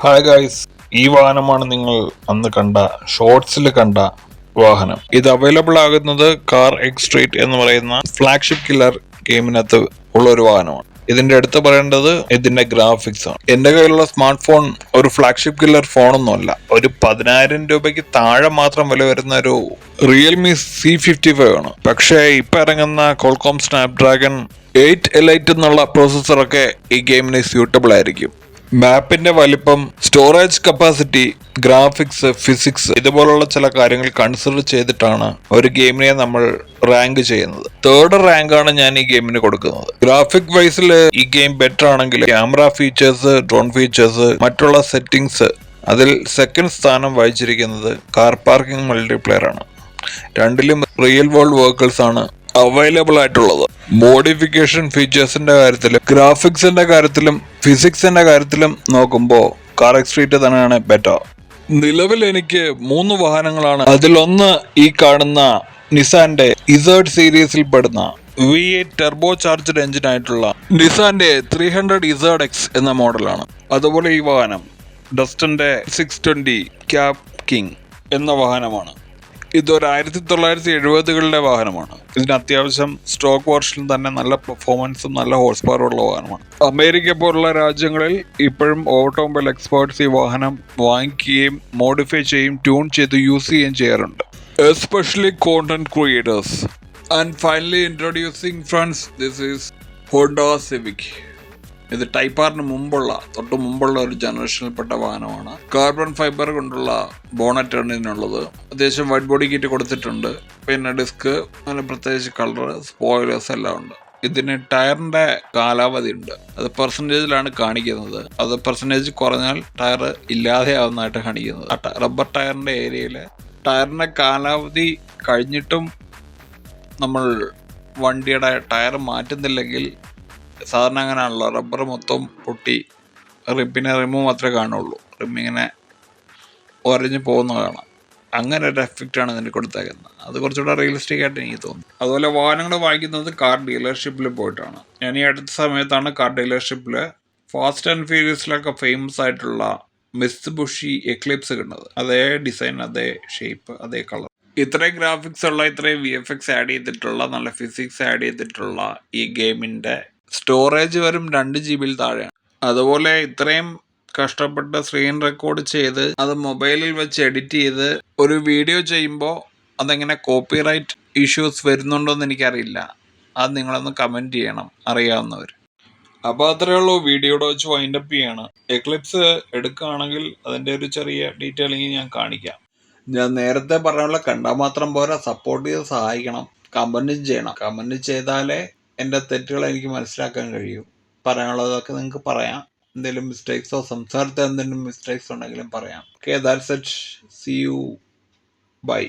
Hi guys, ഈ വാഹനമാണ് നിങ്ങൾ അന്ന് കണ്ട ഷോർട്സിൽ കണ്ട വാഹനം. ഇത് അവൈലബിൾ ആകുന്നത് കാർ എക്സ് സ്ട്രീറ്റ് എന്ന് പറയുന്ന ഫ്ലാഗ്ഷിപ്പ് കില്ലർ ഗെയിമിനകത്ത് ഉള്ള ഒരു വാഹനമാണ്. ഇതിന്റെ അടുത്ത് പറയേണ്ടത് ഇതിന്റെ ഗ്രാഫിക്സ് ആണ്. എന്റെ കയ്യിലുള്ള സ്മാർട്ട് ഫോൺ ഒരു ഫ്ലാഗ്ഷിപ്പ് കില്ലർ ഫോണൊന്നുമല്ല. ഒരു 10,000 രൂപയ്ക്ക് താഴെ മാത്രം വില വരുന്ന ഒരു റിയൽമി C55 ആണ്. പക്ഷേ ഇപ്പൊ ഇറങ്ങുന്ന കോൾകോം സ്നാപ്ഡ്രാഗൺ 8 എലൈറ്റ് എന്നുള്ള പ്രോസസ്സറൊക്കെ ഈ ഗെയിമിന് സ്യൂട്ടബിൾ ആയിരിക്കും. മാപ്പിന്റെ വലിപ്പം, സ്റ്റോറേജ് കപ്പാസിറ്റി, ഗ്രാഫിക്സ്, ഫിസിക്സ് ഇതുപോലുള്ള ചില കാര്യങ്ങൾ കൺസിഡർ ചെയ്തിട്ടാണ് ഒരു ഗെയിമിനെ നമ്മൾ റാങ്ക് ചെയ്യുന്നത്. 3rd റാങ്കാണ് ഞാൻ ഈ ഗെയിമിന് കൊടുക്കുന്നത്. ഗ്രാഫിക് വൈസിൽ ഈ ഗെയിം ബെറ്റർ ആണെങ്കിൽ ക്യാമറ ഫീച്ചേഴ്സ്, ഡ്രോൺ ഫീച്ചേഴ്സ്, മറ്റുള്ള സെറ്റിംഗ്സ് അതിൽ 2nd സ്ഥാനം വഹിച്ചിരിക്കുന്നത് കാർ പാർക്കിംഗ് മൾട്ടിപ്ലെയർ ആണ്. രണ്ടിലും റിയൽ വേൾഡ് വെഹിക്കിൾസ് ആണ് അവൈലബിൾ ആയിട്ടുള്ളത്. മോഡിഫിക്കേഷൻ ഫീച്ചേഴ്സിന്റെ കാര്യത്തിലും ഗ്രാഫിക്സിന്റെ കാര്യത്തിലും ഫിസിക്സിന്റെ കാര്യത്തിലും നോക്കുമ്പോൾ കാർ എക്സ് സ്ട്രീറ്റ് തന്നെയാണ് ബെറ്റർ. നിലവിൽ എനിക്ക് 3 വാഹനങ്ങളാണ്. അതിലൊന്ന് ഈ കാണുന്ന നിസാന്റെ ഇസേർഡ് സീരീസിൽ പെടുന്ന V8 ടർബോ ചാർജ്ഡ് എഞ്ചിൻ ആയിട്ടുള്ള നിസാന്റെ 300 ഇസേർഡ് എക്സ് എന്ന മോഡലാണ്. അതുപോലെ ഈ വാഹനം ഡസ്റ്റന്റെ 620 ക്യാബ് കിങ് എന്ന വാഹനമാണ്. ഇതൊരു 1970കളുടെ വാഹനമാണ്. ഇതിന് അത്യാവശ്യം സ്റ്റോക്ക് വേർഷനിൽ തന്നെ നല്ല പെർഫോമൻസും നല്ല ഹോഴ്സ് പവറും ഉള്ള വാഹനമാണ്. അമേരിക്ക പോലുള്ള രാജ്യങ്ങളിൽ ഇപ്പോഴും ഓട്ടോമൊബൈൽ എക്സ്പേർട്സ് ഈ വാഹനം വാങ്ങിക്കുകയും മോഡിഫൈ ചെയ്യും, ട്യൂൺ ചെയ്ത് യൂസ് ചെയ്യുകയും ചെയ്യാറുണ്ട്, especially content creators. And finally introducing friends, this is Honda civic. ഇത് ടൈപ്പ് ആറിന് തൊട്ട് മുമ്പുള്ള ഒരു ജനറേഷനിൽപ്പെട്ട വാഹനമാണ്. കാർബൺ ഫൈബർ കൊണ്ടുള്ള ബോണറ്റാണ് ഇതിനുള്ളത്. അത്യാവശ്യം വൈറ്റ് ബോഡി കിറ്റ് കൊടുത്തിട്ടുണ്ട്. പിന്നെ ഡിസ്ക്, അങ്ങനെ പ്രത്യേകിച്ച് കളർ, സ്പോയിലേഴ്സ് എല്ലാം ഉണ്ട്. ഇതിന് ടയറിന്റെ കാലാവധി ഉണ്ട്. അത് പെർസെൻറ്റേജിലാണ് കാണിക്കുന്നത്. അത് പെർസെൻറ്റേജ് കുറഞ്ഞാൽ ടയർ ഇല്ലാതെ ആവുന്നതായിട്ട് കാണിക്കുന്നത്. റബ്ബർ ടയറിന്റെ ഏരിയയിൽ ടയറിന്റെ കാലാവധി കഴിഞ്ഞിട്ടും നമ്മൾ വണ്ടിയുടെ ടയർ മാറ്റുന്നില്ലെങ്കിൽ, സാധാരണ അങ്ങനെയാണല്ലോ, റബ്ബർ മൊത്തം പൊട്ടി പിന്നെ റിമ്മ് മാത്രമേ കാണുള്ളൂ. റിമ്മിങ്ങനെ ഒരഞ്ഞു പോകുന്ന കാണാം. അങ്ങനെ ഒരു എഫക്റ്റാണ് ഇതിന് കൊടുത്തേക്കുന്നത്. അത് കുറച്ചുകൂടെ റിയലിസ്റ്റിക് ആയിട്ട് എനിക്ക് തോന്നുന്നു. അതുപോലെ വാഹനങ്ങൾ വാങ്ങിക്കുന്നത് കാർ ഡീലർഷിപ്പിൽ പോയിട്ടാണ്. ഞാൻ ഈ അടുത്ത സമയത്താണ് കാർ ഡീലർഷിപ്പിൽ ഫാസ്റ്റ് ആൻഡ് ഫ്യൂരിയസിലൊക്കെ ഫേമസ് ആയിട്ടുള്ള മിത്സുബിഷി എക്ലിപ്സ് കണ്ടത്. അതേ ഡിസൈൻ, അതേ ഷേപ്പ്, അതേ കളർ. ഇത്രയും ഗ്രാഫിക്സ് ഉള്ള, ഇത്രയും VFX ആഡ് ചെയ്തിട്ടുള്ള, നല്ല ഫിസിക്സ് ആഡ് ചെയ്തിട്ടുള്ള ഈ ഗെയിമിൻ്റെ സ്റ്റോറേജ് വരും 2 GB താഴെയാണ്. അതുപോലെ ഇത്രയും കഷ്ടപ്പെട്ട് സ്ക്രീൻ റെക്കോർഡ് ചെയ്ത് അത് മൊബൈലിൽ വെച്ച് എഡിറ്റ് ചെയ്ത് ഒരു വീഡിയോ ചെയ്യുമ്പോൾ അതെങ്ങനെ കോപ്പിറൈറ്റ് ഇഷ്യൂസ് വരുന്നുണ്ടോ എന്ന് എനിക്കറിയില്ല. അത് നിങ്ങളൊന്ന് കമൻറ്റ് ചെയ്യണം, അറിയാവുന്നവർ. അപ്പോൾ അത്രയേ ഉള്ളൂ. വീഡിയോയുടെ വെച്ച് വൈൻഡപ്പ് ചെയ്യാണ്. എക്ലിപ്സ് എടുക്കുകയാണെങ്കിൽ അതിൻ്റെ ഒരു ചെറിയ ഡീറ്റെയിലിംഗ് ഞാൻ കാണിക്കാം. ഞാൻ നേരത്തെ പറഞ്ഞുള്ള കണ്ടാൽ മാത്രം പോരാ, സപ്പോർട്ട് ചെയ്ത് സഹായിക്കണം, കമൻറ്റും ചെയ്യണം. കമൻറ്റ് ചെയ്താലേ എൻ്റെ തെറ്റുകൾ എനിക്ക് മനസ്സിലാക്കാൻ കഴിയും. പറയാനുള്ളതൊക്കെ നിങ്ങൾക്ക് പറയാം. എന്തെങ്കിലും മിസ്റ്റേക്സോ സംസാരത്തിൽ എന്തെങ്കിലും മിസ്റ്റേക്സ് ഉണ്ടെങ്കിലും പറയാം. Okay, that's it. See you. By.